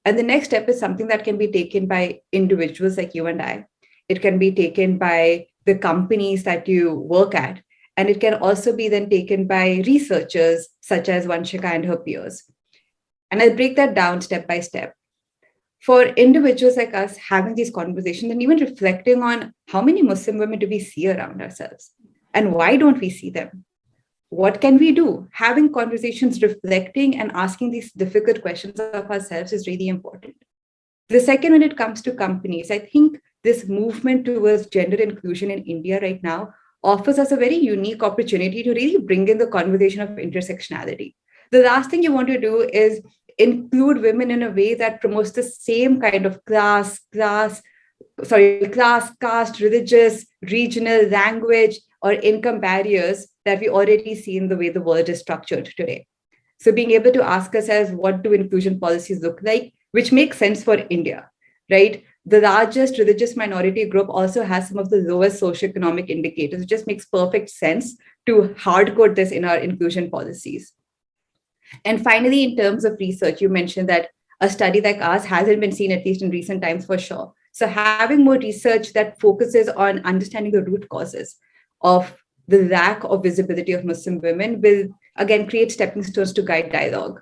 And the next step is something that can be taken by individuals like you and I. It can be taken by the companies that you work at. And it can also be then taken by researchers such as Vanshika and her peers. And I'll break that down step by step. For individuals like us having these conversations and even reflecting on how many Muslim women do we see around ourselves and why don't we see them? What can we do? Having conversations, reflecting and asking these difficult questions of ourselves is really important. The second, when it comes to companies, I think this movement towards gender inclusion in India right now offers us a very unique opportunity to really bring in the conversation of intersectionality. The last thing you want to do is include women in a way that promotes the same kind of class, caste, religious, regional, language, or income barriers that we already see in the way the world is structured today. So being able to ask ourselves, what do inclusion policies look like, which makes sense for India, right? The largest religious minority group also has some of the lowest socioeconomic indicators. It just makes perfect sense to hardcode this in our inclusion policies. And finally, in terms of research, you mentioned that a study like ours hasn't been seen, at least in recent times, for sure. So having more research that focuses on understanding the root causes of the lack of visibility of Muslim women will, again, create stepping stones to guide dialogue.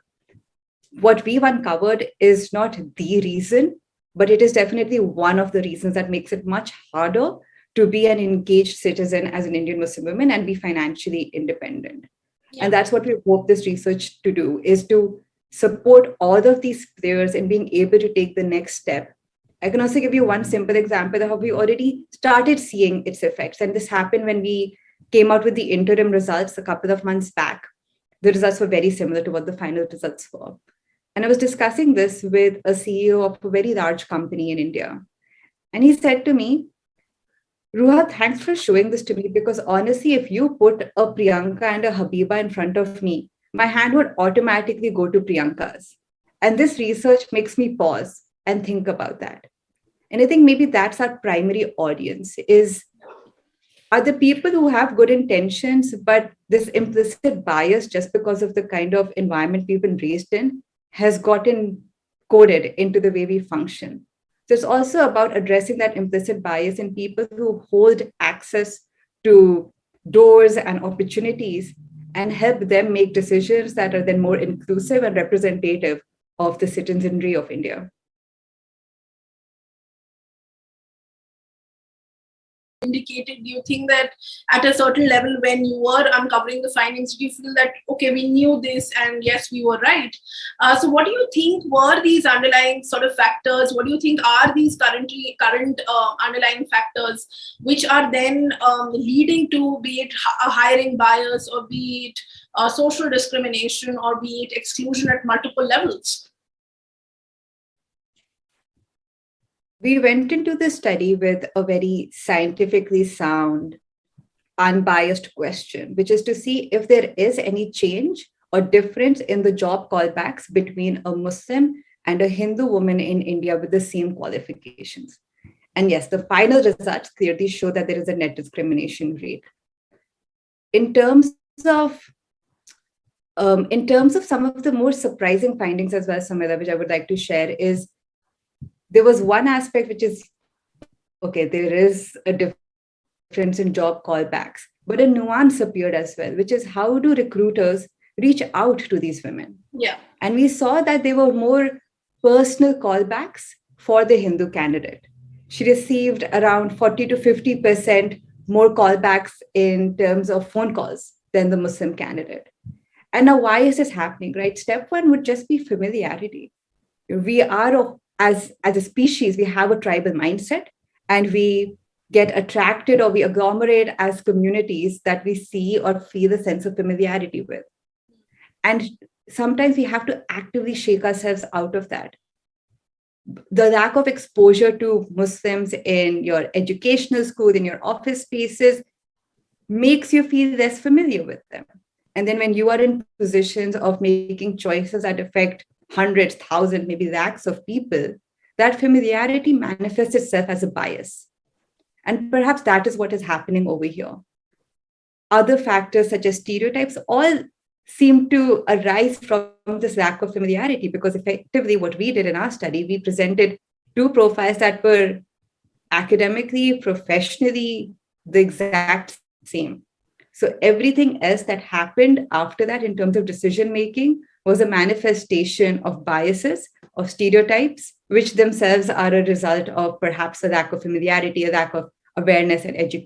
What we've uncovered is not the reason, but it is definitely one of the reasons that makes it much harder to be an engaged citizen as an Indian Muslim woman and be financially independent. Yeah. And that's what we hope this research to do, is to support all of these players in being able to take the next step. I can also give you one simple example of how we already started seeing its effects. And this happened when we came out with the interim results a couple of months back. The results were very similar to what the final results were. And I was discussing this with a CEO of a very large company in India. And he said to me, Ruha, thanks for showing this to me, because honestly, if you put a Priyanka and a Habiba in front of me, my hand would automatically go to Priyanka's. And this research makes me pause and think about that. And I think maybe that's our primary audience, are the people who have good intentions, but this implicit bias, just because of the kind of environment we've been raised in, has gotten coded into the way we function. So it's also about addressing that implicit bias in people who hold access to doors and opportunities and help them make decisions that are then more inclusive and representative of the citizenry of India. Indicated, do you think that at a certain level, when you were uncovering the findings, do you feel that, okay, we knew this and yes, we were right? So what do you think were these underlying sort of factors? What do you think are these current underlying factors which are then leading to, be it a hiring bias, or be it social discrimination, or be it exclusion at multiple levels? We went into this study with a very scientifically sound, unbiased question, which is to see if there is any change or difference in the job callbacks between a Muslim and a Hindu woman in India with the same qualifications. And yes, the final results clearly show that there is a net discrimination rate. In terms of some of the more surprising findings as well, Samira, which I would like to share, is there was one aspect which is, okay, there is a difference in job callbacks, but a nuance appeared as well, which is how do recruiters reach out to these women? Yeah. And we saw that there were more personal callbacks for the Hindu candidate. She received around 40 to 50% more callbacks in terms of phone calls than the Muslim candidate. And now why is this happening, right? Step one would just be familiarity. We are as a species, we have a tribal mindset, and we get attracted or we agglomerate as communities that we see or feel a sense of familiarity with. And sometimes we have to actively shake ourselves out of that. The lack of exposure to Muslims in your educational school, in your office spaces, makes you feel less familiar with them. And then when you are in positions of making choices that affect hundreds, thousands, maybe lakhs of people, that familiarity manifests itself as a bias. And perhaps that is what is happening over here. Other factors such as stereotypes all seemed to arise from this lack of familiarity, because effectively what we did in our study, we presented two profiles that were academically, professionally, the exact same. So everything else that happened after that in terms of decision making was a manifestation of biases, of stereotypes, which themselves are a result of perhaps a lack of familiarity, a lack of awareness and education.